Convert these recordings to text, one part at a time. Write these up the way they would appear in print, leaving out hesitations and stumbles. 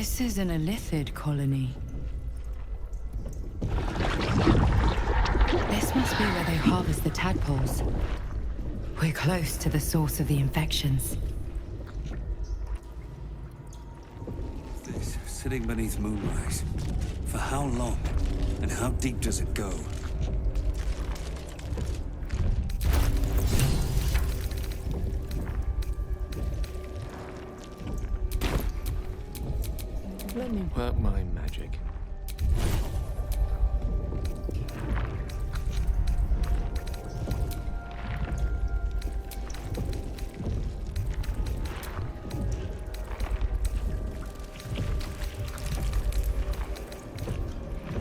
This is an Illithid colony. This must be where they harvest the tadpoles. We're close to the source of the infections. This, sitting beneath moonrise. For how long? And how deep does it go? Let me work my magic.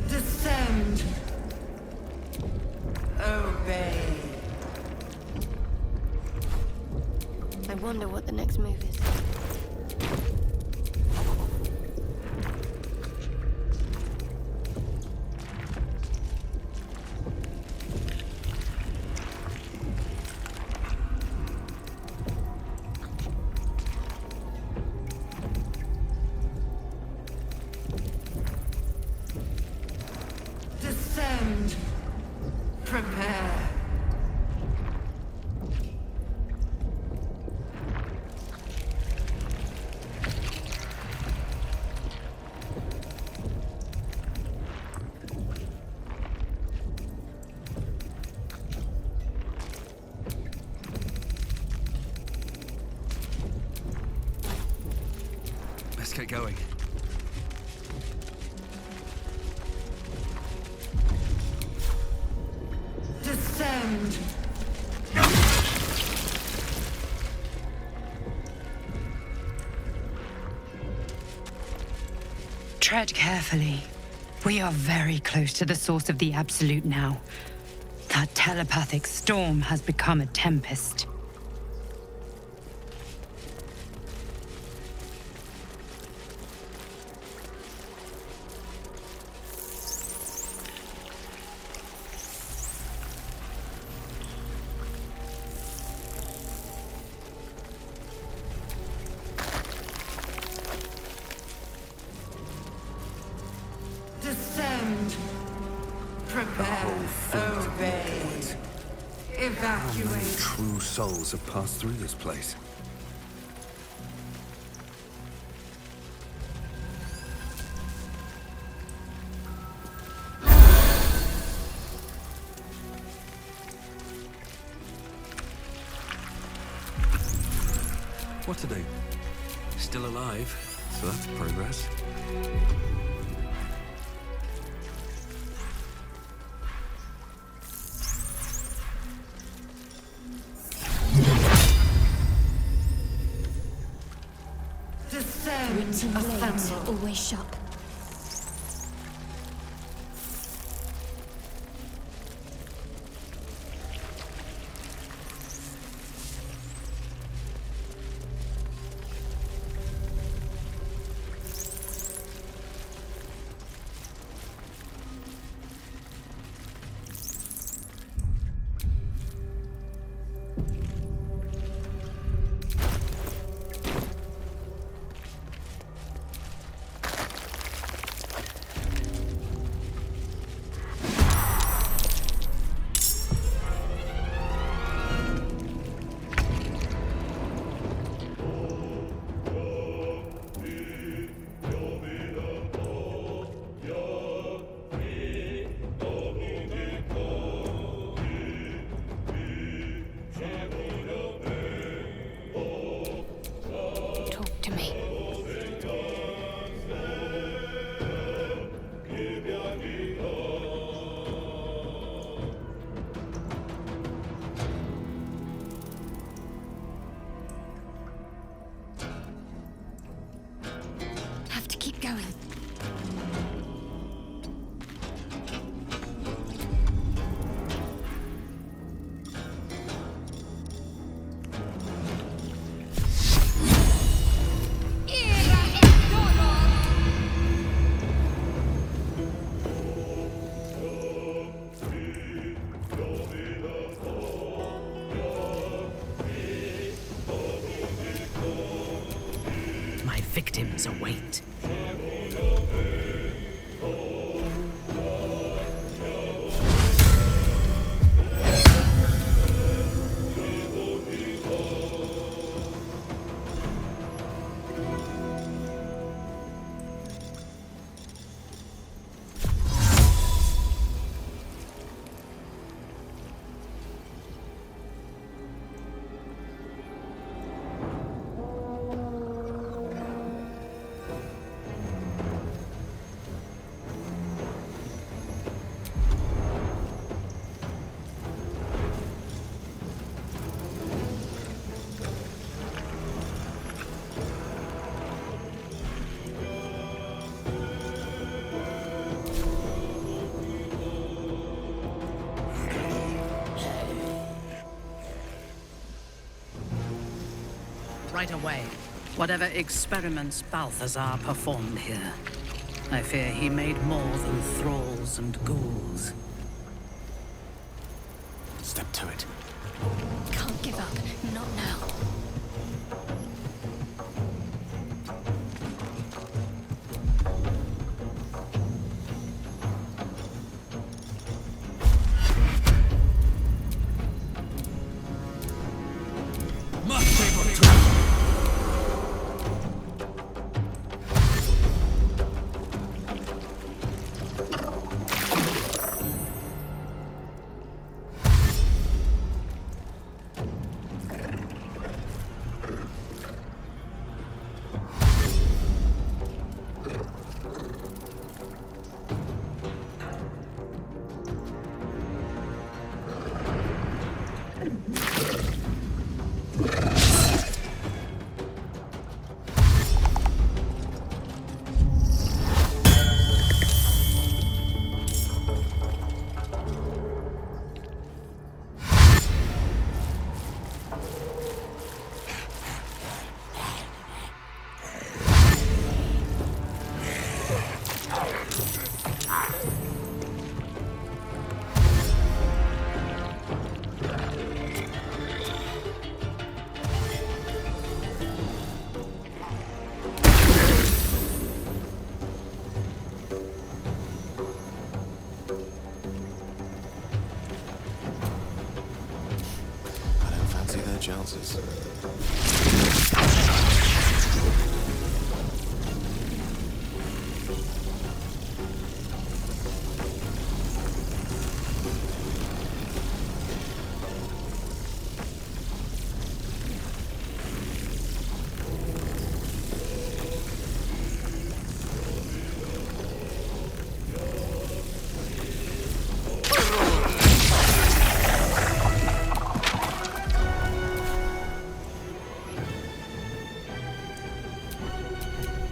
Descend. Obey. I wonder what the next move is. Descend. Prepare. Let's get going. Descend. Tread carefully. We are very close to the source of the Absolute now. That telepathic storm has become a tempest. Descend. Prepare. Obey. How many Evacuate. true souls have passed through this place? What are they? Still alive, so that's progress. Descend. Written blades Assemble. always sharp. Talk to me. Have to keep going. My victims await. Right away. Whatever experiments Balthazar performed here, I fear he made more than thralls and ghouls. Step to it. Can't give up. Not now. chances.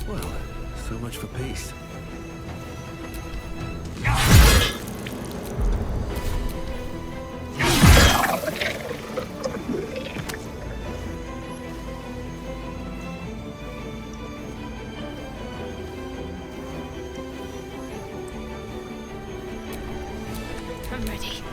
Well, so much for peace. I'm ready.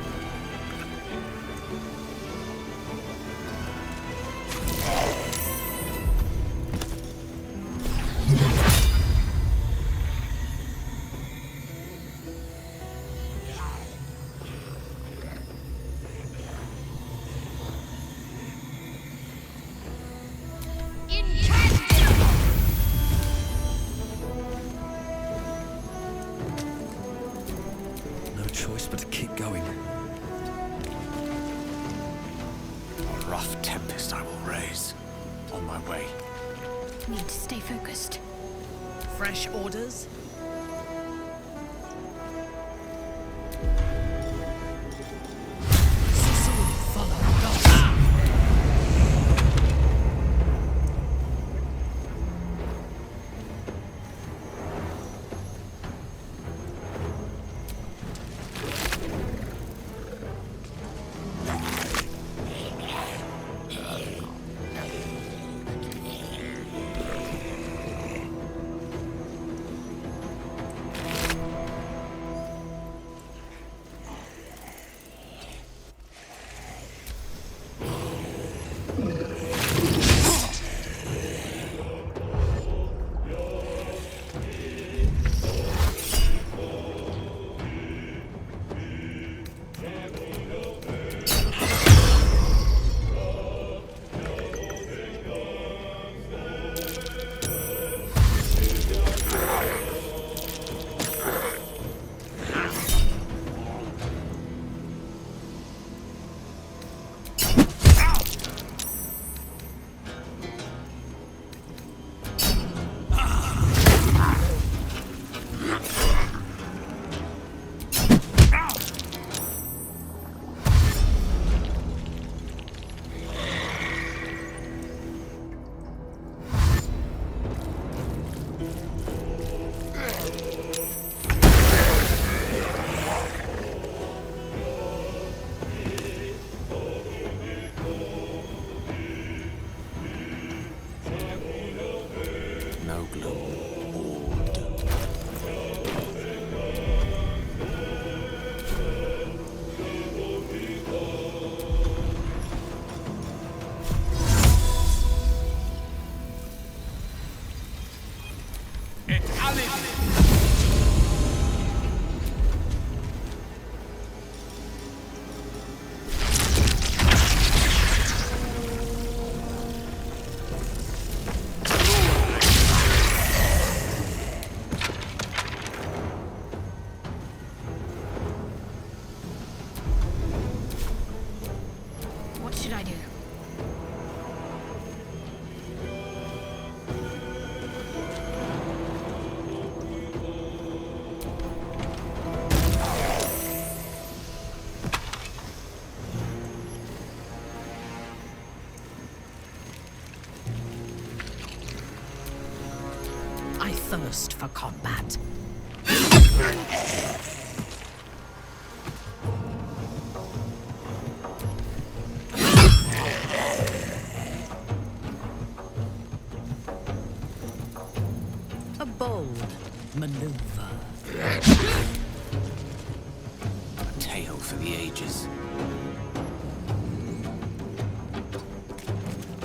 No choice but to keep going. A rough tempest I will raise. On my way. Need to stay focused. Fresh orders? Sicily, follow Goss. I do? I thirst for combat. A bold maneuver. A tale for the ages.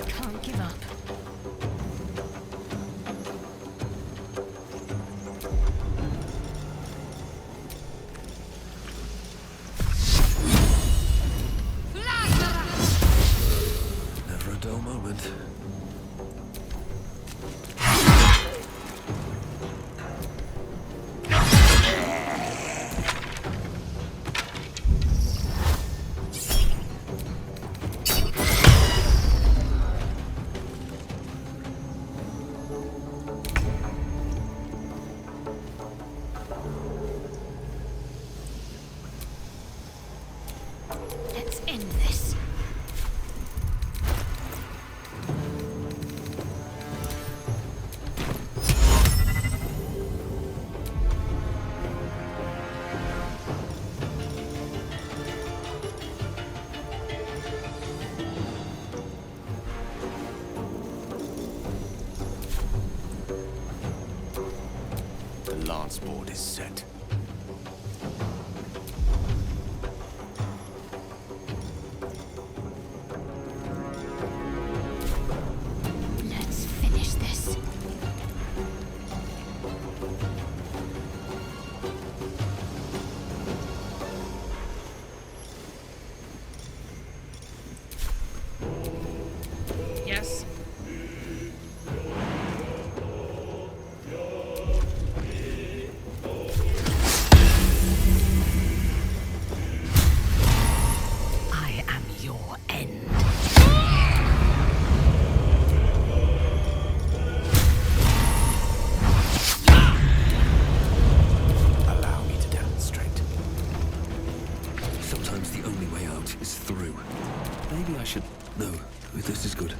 Can't give up. Never a dull moment. Let's end this. The lance board is set. Let's finish this. Yes? I am your end. Allow me to demonstrate. Sometimes the only way out is through. Maybe I should... No, this is good.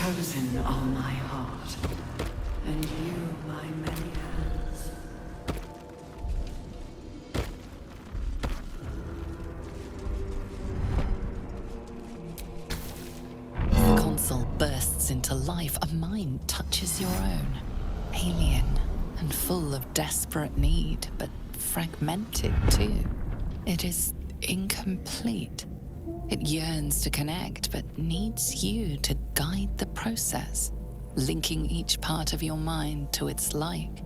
chosen are my heart, and you my many hands. The console bursts into life. A mind touches your own. Alien and full of desperate need, but fragmented too. It is incomplete. It yearns to connect, but needs you to guide the process, linking each part of your mind to its like.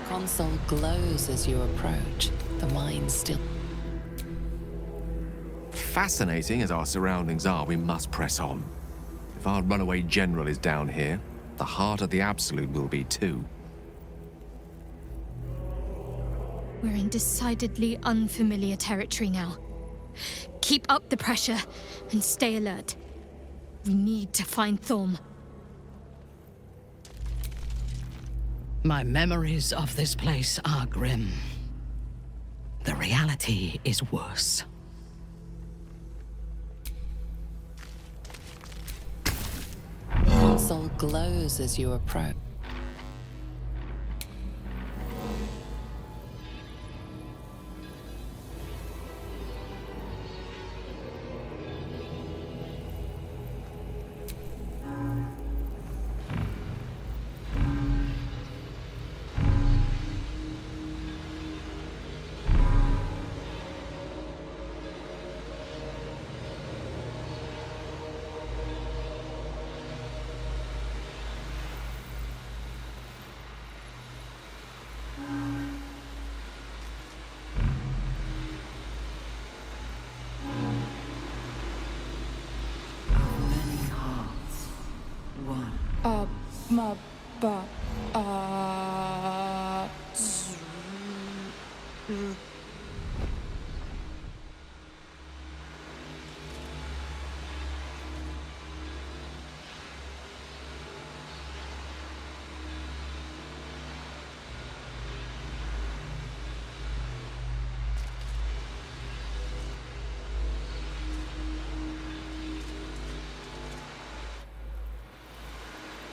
Console glows as you approach, the mind still. Fascinating as our surroundings are, we must press on. If our runaway general is down here, the heart of the Absolute will be too. We're in decidedly unfamiliar territory now. Keep up the pressure and stay alert. We need to find Thorm. My memories of this place are grim. The reality is worse. Console glows as you approach.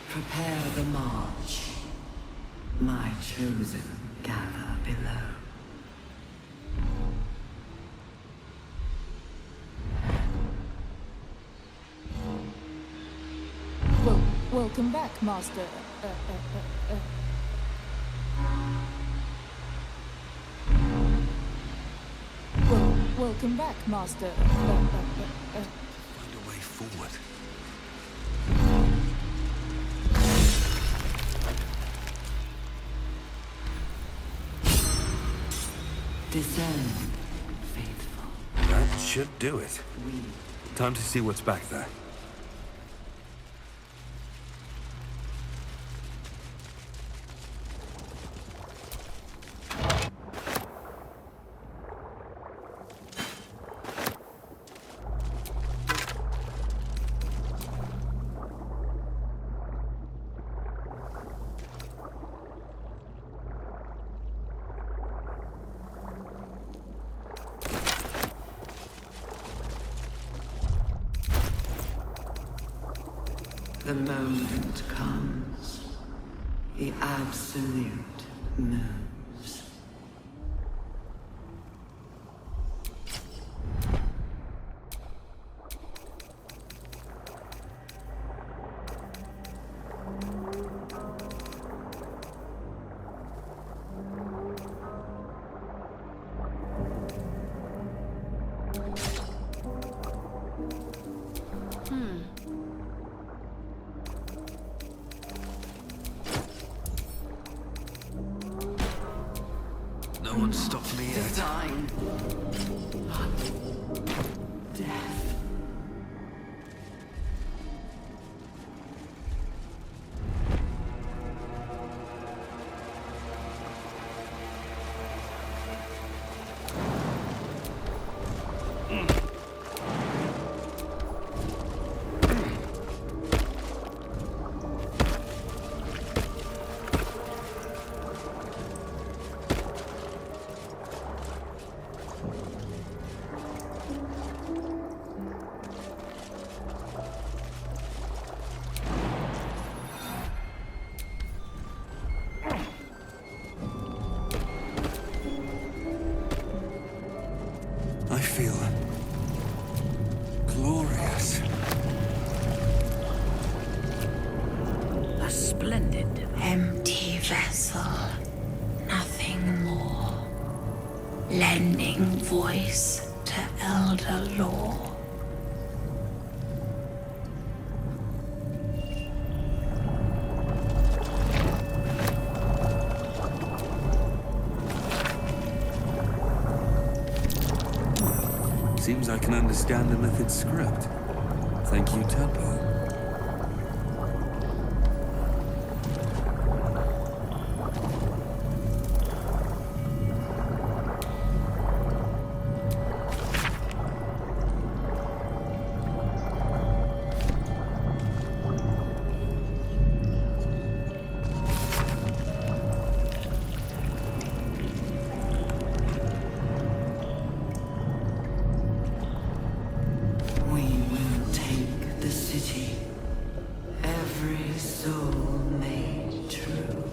Prepare the march. My chosen gather below. Welcome back, Master. Welcome back, Master. Find a way forward. Descend, faithful. That should do it. Time to see what's back there. The moment comes. The Absolute moves. us. A splendid Empty vessel, nothing more. Lending voice to elder law. Seems I can understand the Mythid script. Thank you, Tadpole. We will take the city. Every soul made true.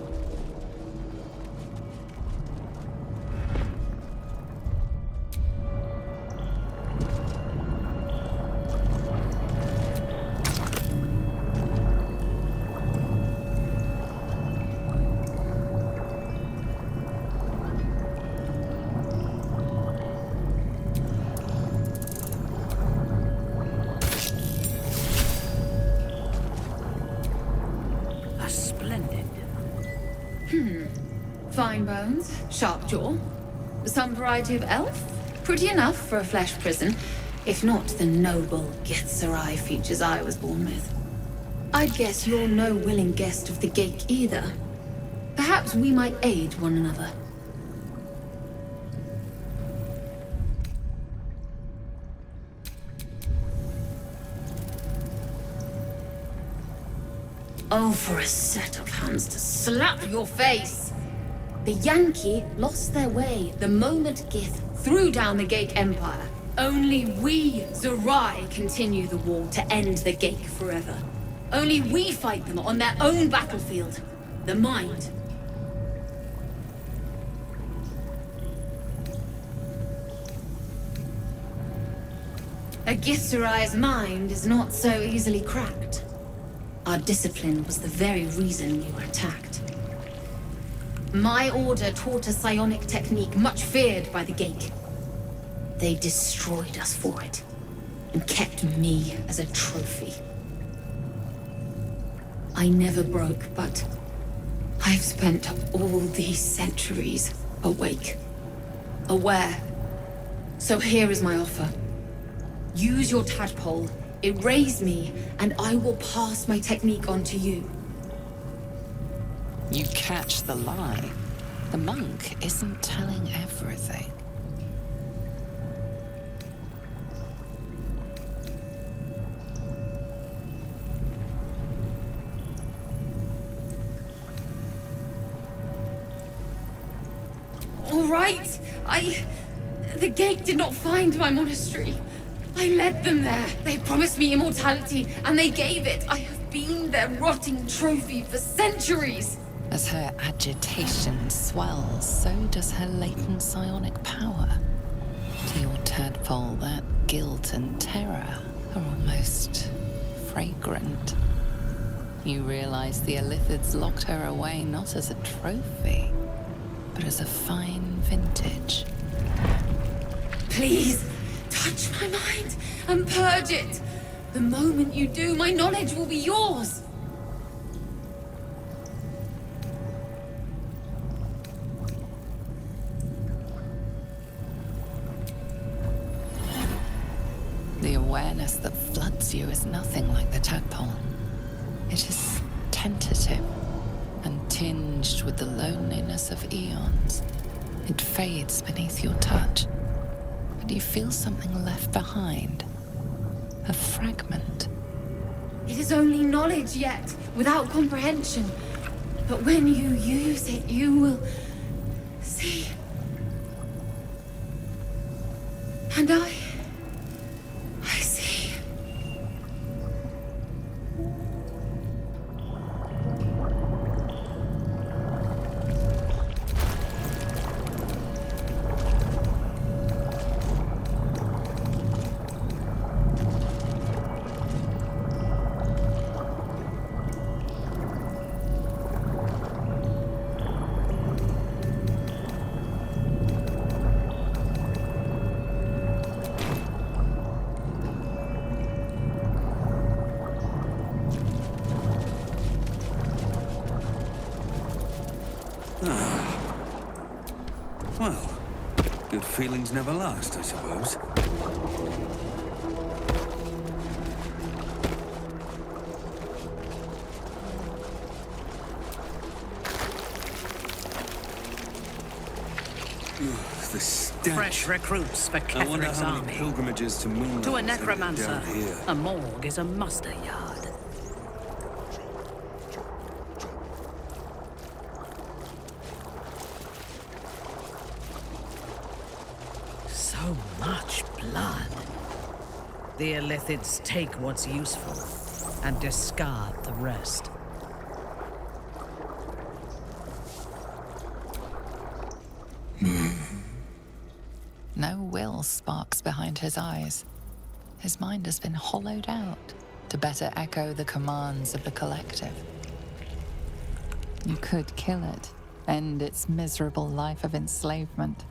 a splendid. Fine bones, sharp jaw. Some variety of elf? Pretty enough for a flesh prison, if not the noble Githzerai features I was born with. I'd guess you're no willing guest of the Gate either. Perhaps we might aid one another. Oh, for a set of hands to slap your face! The Yankee lost their way the moment Gith threw down the Gate Empire. Only we, Zerai, continue the war to end the Gate forever. Only we fight them on their own battlefield, the Mind. A Githzerai's mind is not so easily cracked. Our discipline was the very reason you were attacked. My order taught a psionic technique much feared by the Gate. They destroyed us for it, and kept me as a trophy. I never broke, but I've spent all these centuries awake, aware. So here is my offer. Use your tadpole, erase me, and I will pass my technique on to you. You catch the lie. The monk isn't telling everything. All right, the Gate did not find my monastery. I led them there. They promised me immortality, and they gave it. I have been their rotting trophy for centuries. As her agitation swells, so does her latent psionic power. To your tadpole, that guilt and terror are almost fragrant. You realize the Illithids locked her away not as a trophy, but as a fine vintage. Please, touch my mind and purge it. The moment you do, my knowledge will be yours. The awareness that floods you is nothing like the tadpole. It is tentative and tinged with the loneliness of eons. It fades beneath your touch, but you feel something left behind. A fragment. It is only knowledge yet, without comprehension. But when you use it, you will see. And I see. feelings never last, I suppose. The stench. Fresh recruits for I wonder Ketheric's how many army. pilgrimages to Moonlight To a there are necromancer, down here. a morgue is a muster yard. So much blood. The Illithids take what's useful and discard the rest. No will sparks behind his eyes. His mind has been hollowed out to better echo the commands of the collective. You could kill it, end its miserable life of enslavement.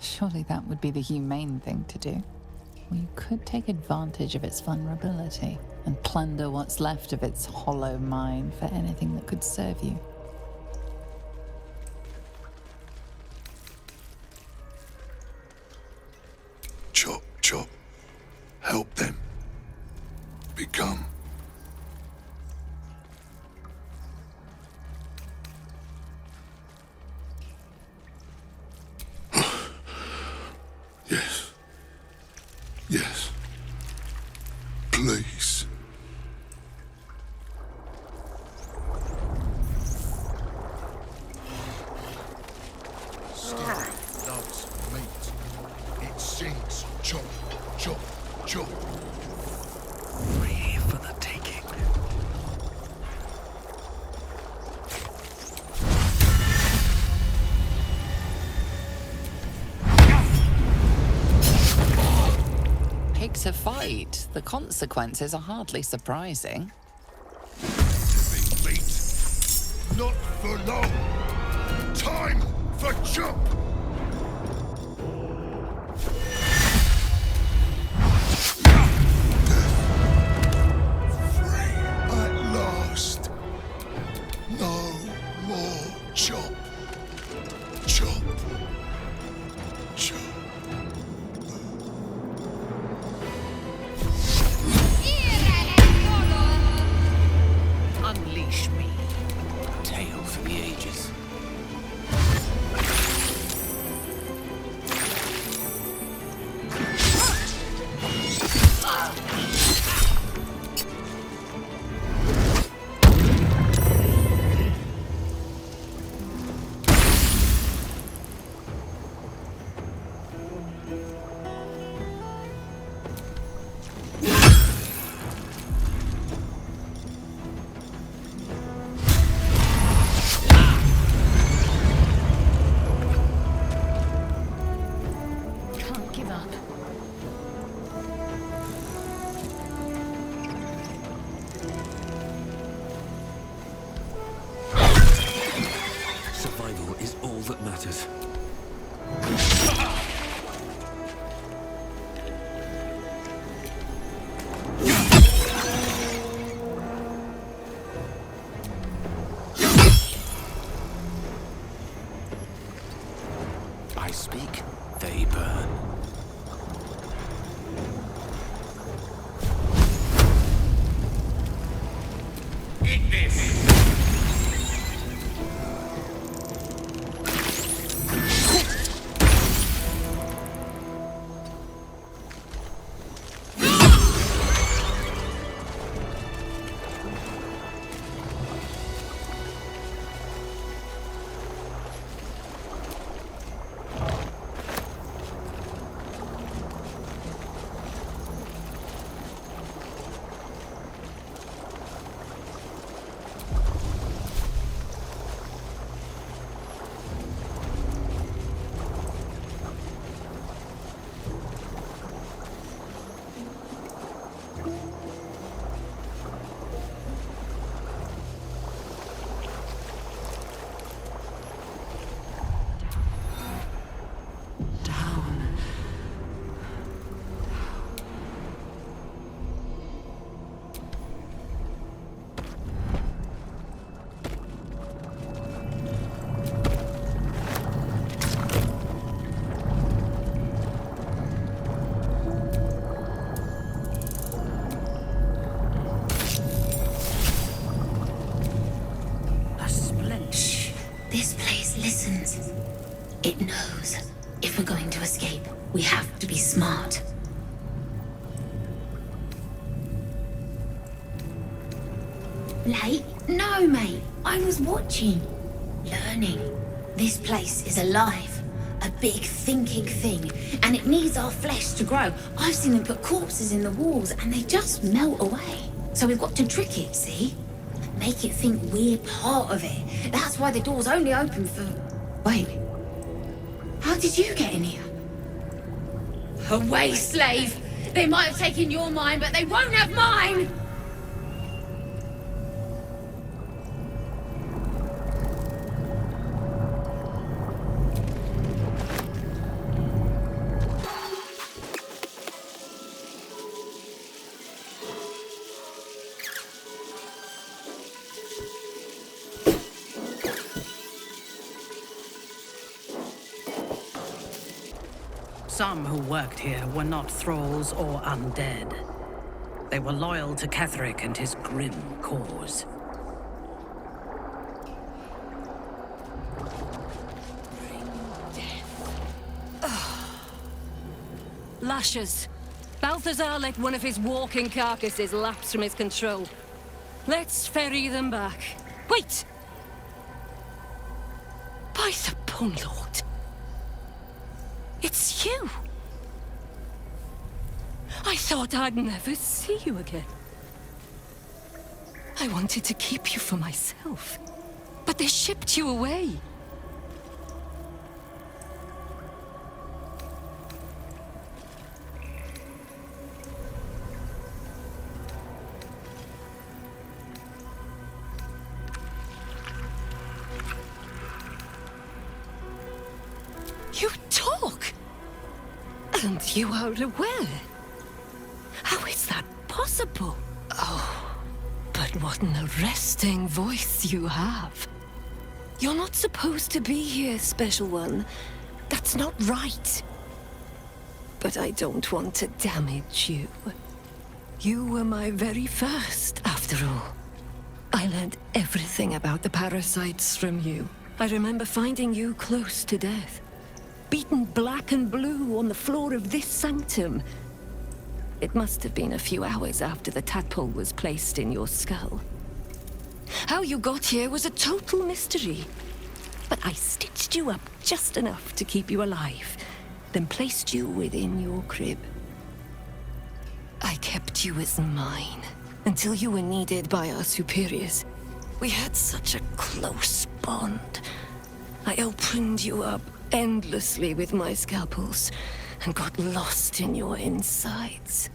Surely that would be the humane thing to do. Or you could take advantage of its vulnerability and plunder what's left of its hollow mind for anything that could serve you. Chop, chop. Help them. Become. Yes. Yes. Please. Stuff loves meat. It sings chop, chop, chop. Free for the taking. Pigs a fight. The consequences are hardly surprising. Meat. Not for long. Time for chop. At last. No more chop. Chop. Chop. Unleash me. A tale for the ages. It knows. If we're going to escape, we have to be smart. Late? No, mate. I was watching. Learning. This place is alive. A big thinking thing. And it needs our flesh to grow. I've seen them put corpses in the walls and they just melt away. So we've got to trick it, see? Make it think we're part of it. That's why the door's only open for... Wait. How did you get in here? Away, slave! They might have taken your mind, but they won't have mine! Some who worked here were not thralls or undead. They were loyal to Ketheric and his grim cause. Lashes. Balthazar let one of his walking carcasses lapse from his control. Let's ferry them back. Wait! By the Bone Lord. It's you! I thought I'd never see you again. I wanted to keep you for myself, but they shipped you away. You talk! And you are aware? How is that possible? Oh, but what an arresting voice you have. You're not supposed to be here, Special One. That's not right. But I don't want to damage you. You were my very first, after all. I learned everything about the parasites from you. I remember finding you close to death. Beaten black and blue on the floor of this sanctum. It must have been a few hours after the tadpole was placed in your skull. How you got here was a total mystery. But I stitched you up just enough to keep you alive, then placed you within your crib. I kept you as mine, until you were needed by our superiors. We had such a close bond. I opened you up endlessly with my scalpels, and got lost in your insides.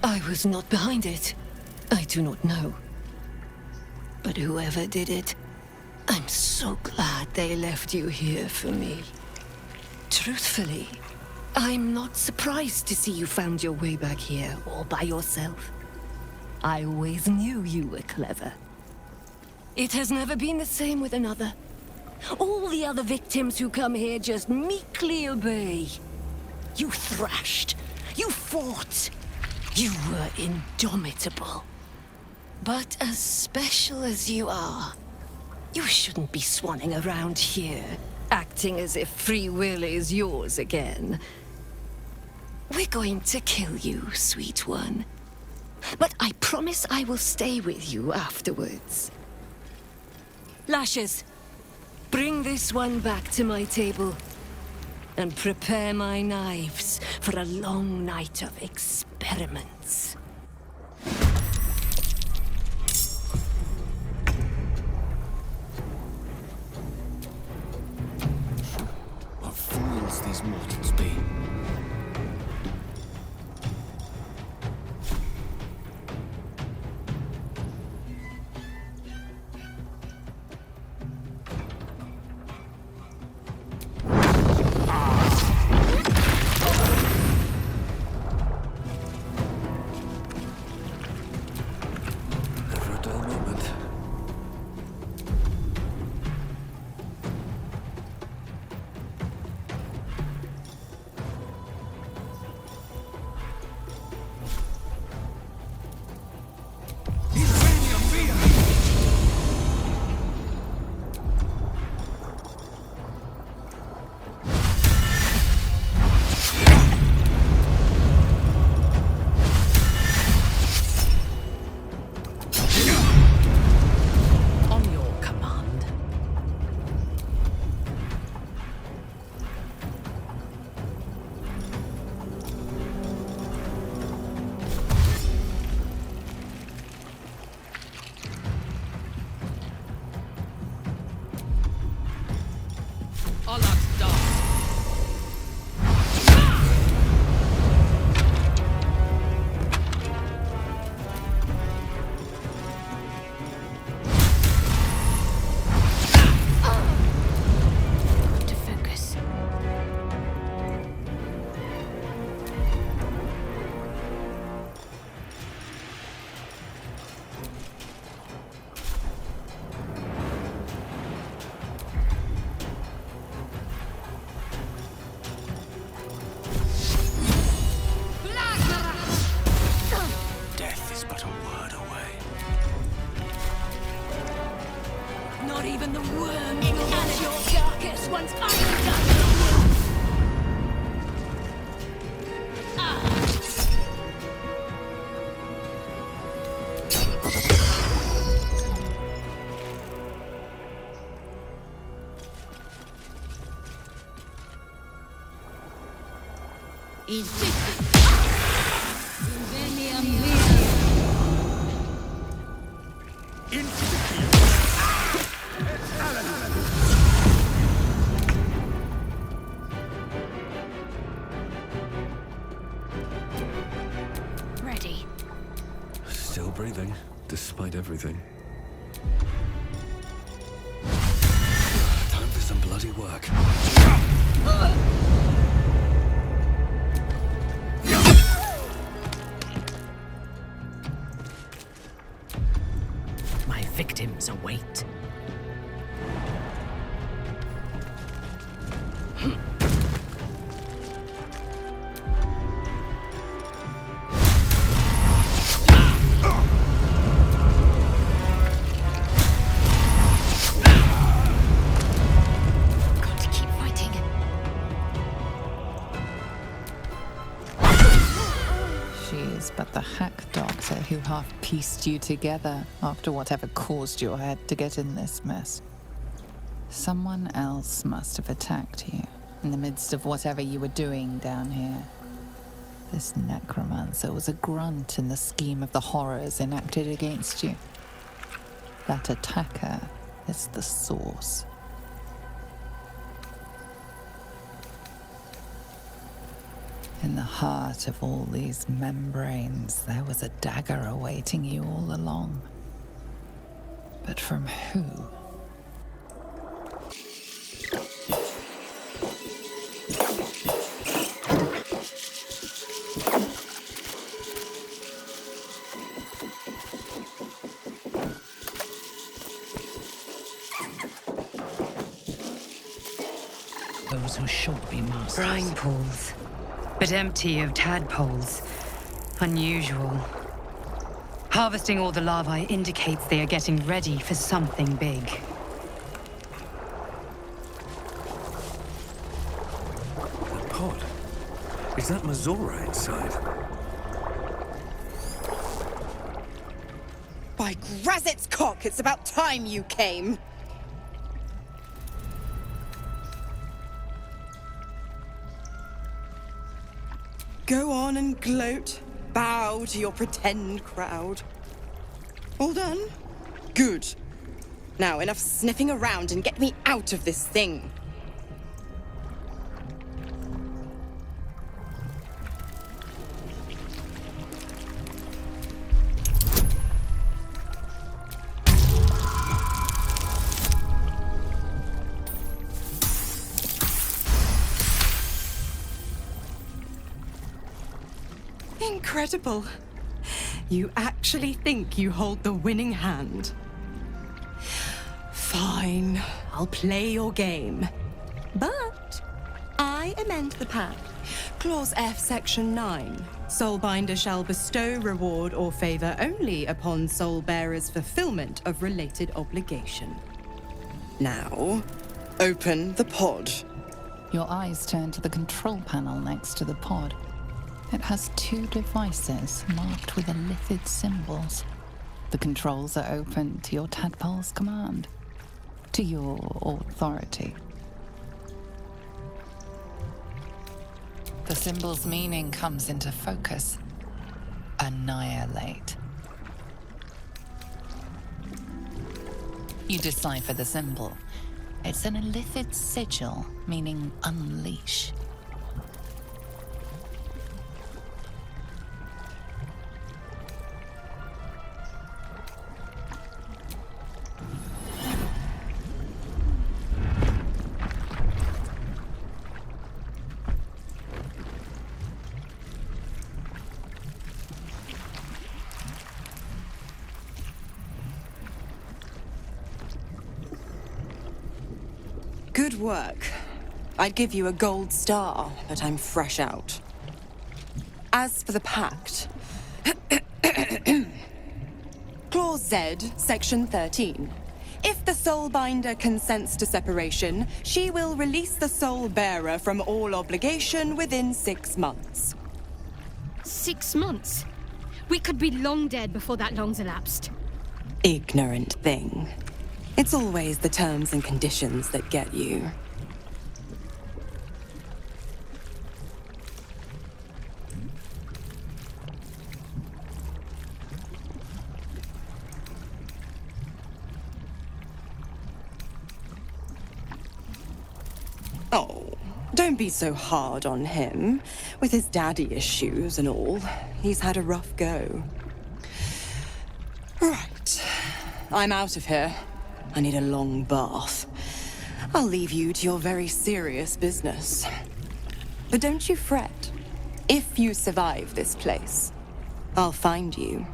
I was not behind it. I do not know. But whoever did it, I'm so glad they left you here for me. Truthfully, I'm not surprised to see you found your way back here all by yourself. I always knew you were clever. It has never been the same with another. All the other victims who come here just meekly obey. You thrashed. You fought. You were indomitable. But as special as you are, you shouldn't be swanning around here, acting as if free will is yours again. We're going to kill you, sweet one. But I promise I will stay with you afterwards. Lashes, bring this one back to my table. And prepare my knives for a long night of experiments. What fools these mortals be. To focus. Death is but a word away. Not even the worm will catch your carcass once I'm done with you. Ready. Still breathing, despite everything. Time for some bloody work. My victims await. Got to keep fighting. She is but the hack doctor who half pieced you together after whatever caused your head to get in this mess. Someone else must have attacked you in the midst of whatever you were doing down here. This necromancer was a grunt in the scheme of the horrors enacted against you. That attacker is the source. In the heart of all these membranes, there was a dagger awaiting you all along. But from who? Those who should be masters. Brine pools, but empty of tadpoles. Unusual. Harvesting all the larvae indicates they are getting ready for something big. The pod. Is that Mazora inside? By Grazit's cock, it's about time you came! Go on and gloat. Bow to your pretend crowd. All done? Good. Now, enough sniffing around and get me out of this thing. Incredible. You actually think you hold the winning hand. Fine, I'll play your game. But I amend the pact. Clause F, Section 9. Soulbinder shall bestow reward or favor only upon soul bearers' fulfillment of related obligation. Now, open the pod. Your eyes turn to the control panel next to the pod. It has two devices marked with illithid symbols. The controls are open to your tadpole's command, to your authority. The symbol's meaning comes into focus. Annihilate. You decipher the symbol. It's an illithid sigil, meaning unleash. Good work. I'd give you a gold star, but I'm fresh out. As for the pact... Clause Z, Section 13. If the Soulbinder consents to separation, she will release the Soul Bearer from all obligation within 6 months. 6 months? We could be long dead before that long's elapsed. Ignorant thing. It's always the terms and conditions that get you. Oh, don't be so hard on him. With his daddy issues and all, he's had a rough go. Right. I'm out of here. I need a long bath. I'll leave you to your very serious business. But don't you fret. If you survive this place, I'll find you.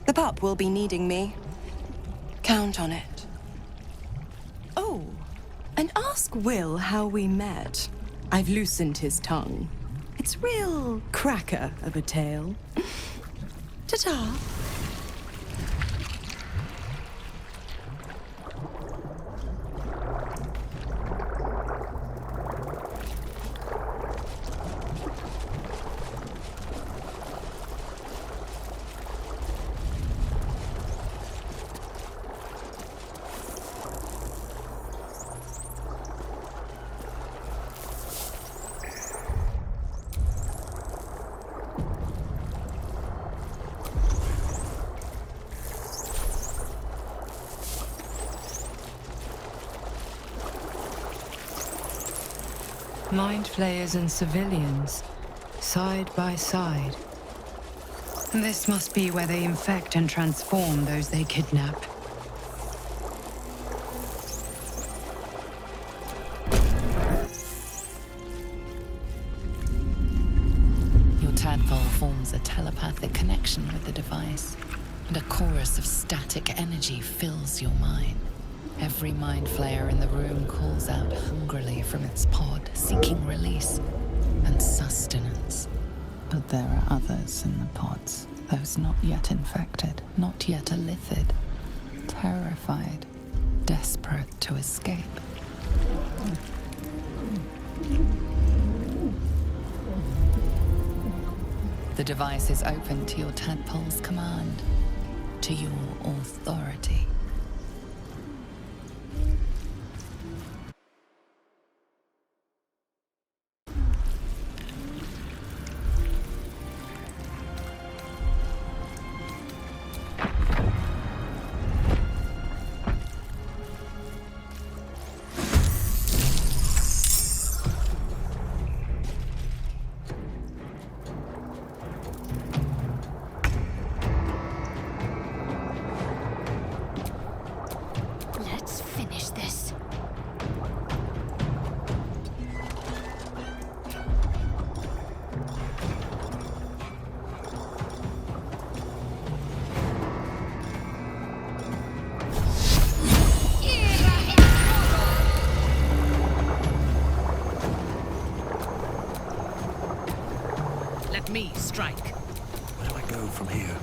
The pup will be needing me. Count on it. Oh, and ask Will how we met. I've loosened his tongue. It's real cracker of a tale. Ta-ta. Mind flayers and civilians, side by side. This must be where they infect and transform those they kidnap. Your tadpole forms a telepathic connection with the device, and a chorus of static energy fills your mind. Every mind flayer in the room calls out hungrily from its pod, seeking release and sustenance. But there are others in the pods, those not yet infected, not yet illithid, terrified, desperate to escape. The device is open to your tadpole's command, to your authority. Let's finish this. Let me strike. Where do I go from here?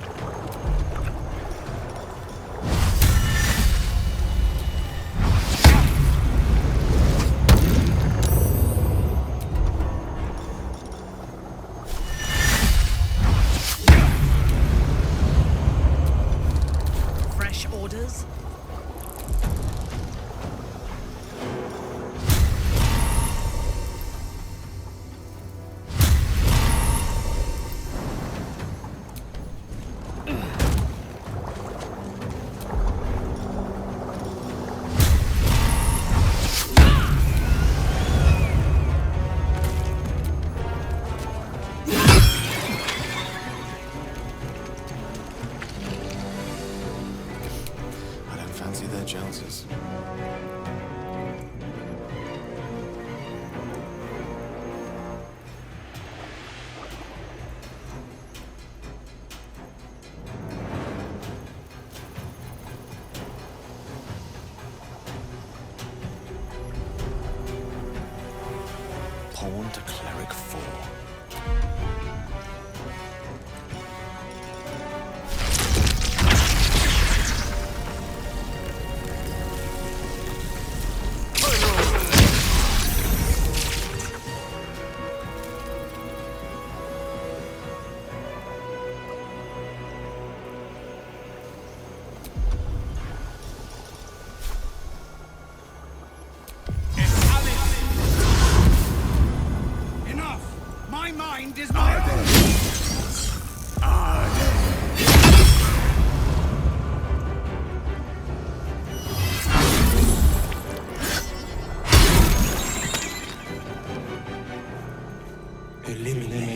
Fresh orders? Pawn to Cleric 4. My mind is my own! Eliminate.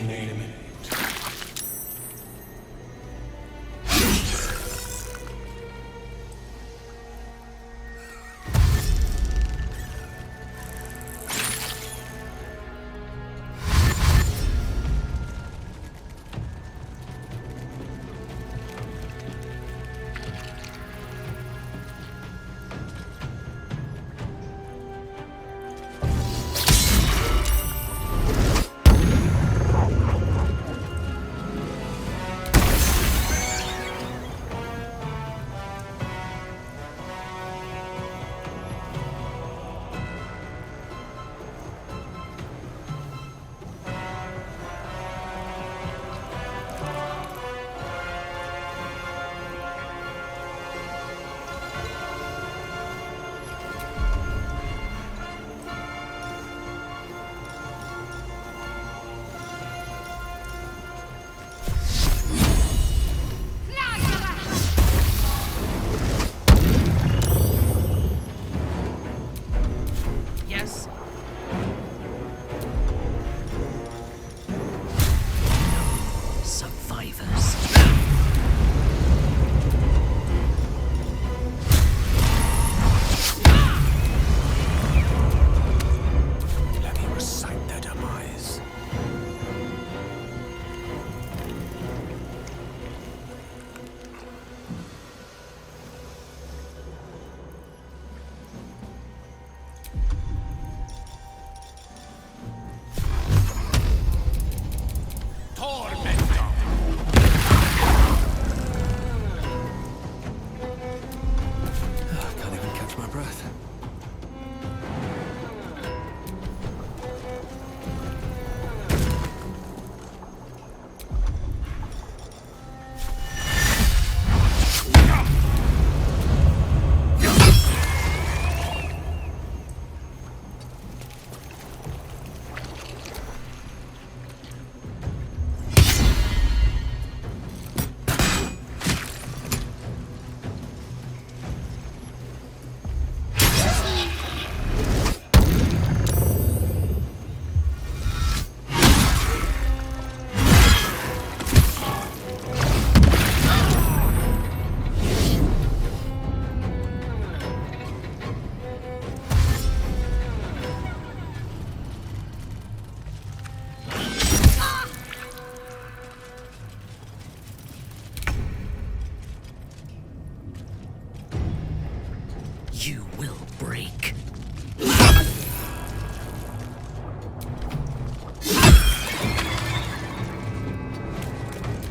You will break.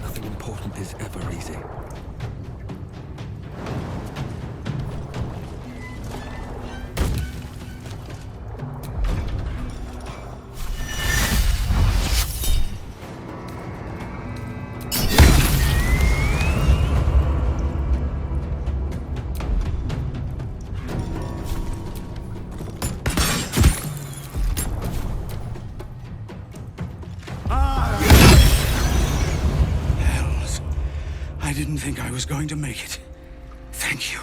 Nothing important is ever easy. I didn't think I was going to make it. Thank you.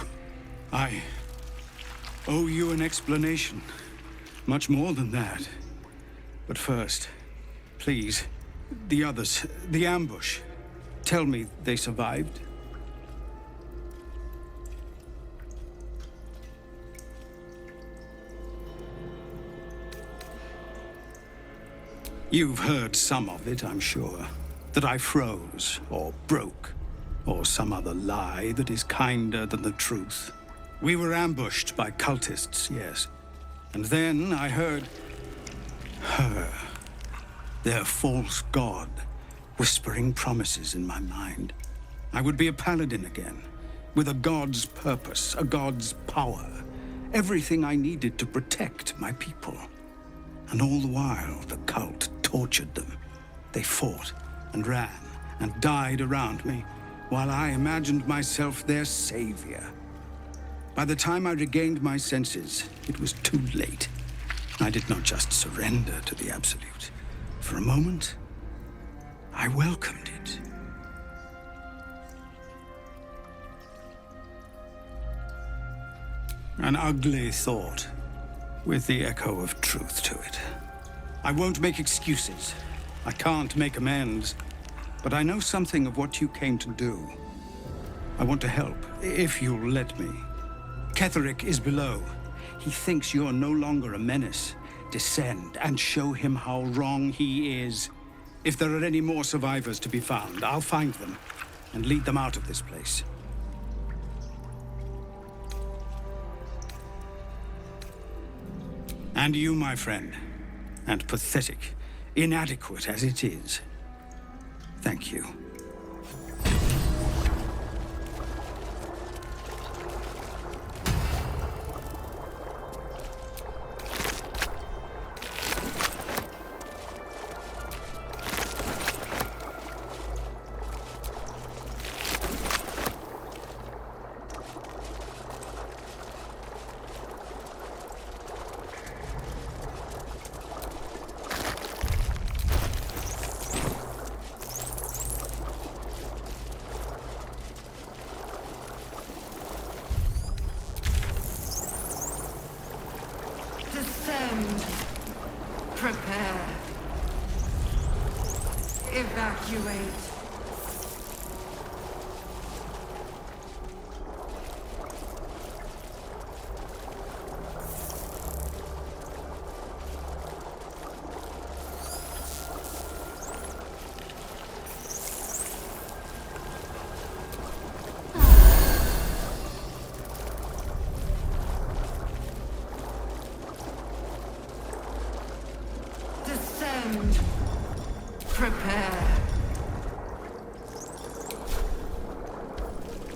I owe you an explanation. Much more than that. But first, please, the others, the ambush. Tell me they survived? You've heard some of it, I'm sure. That I froze, or broke, or some other lie that is kinder than the truth. We were ambushed by cultists, yes. And then I heard... Her. Their false god, whispering promises in my mind. I would be a paladin again, with a god's purpose, a god's power. Everything I needed to protect my people. And all the while, the cult tortured them. They fought and ran and died around me, while I imagined myself their savior. By the time I regained my senses, it was too late. I did not just surrender to the Absolute. For a moment, I welcomed it. An ugly thought, with the echo of truth to it. I won't make excuses. I can't make amends. But I know something of what you came to do. I want to help, if you'll let me. Ketherick is below. He thinks you're no longer a menace. Descend and show him how wrong he is. If there are any more survivors to be found, I'll find them and lead them out of this place. And you, my friend, and pathetic, inadequate as it is, thank you. Descend. Prepare. Evacuate. Descend. Prepare.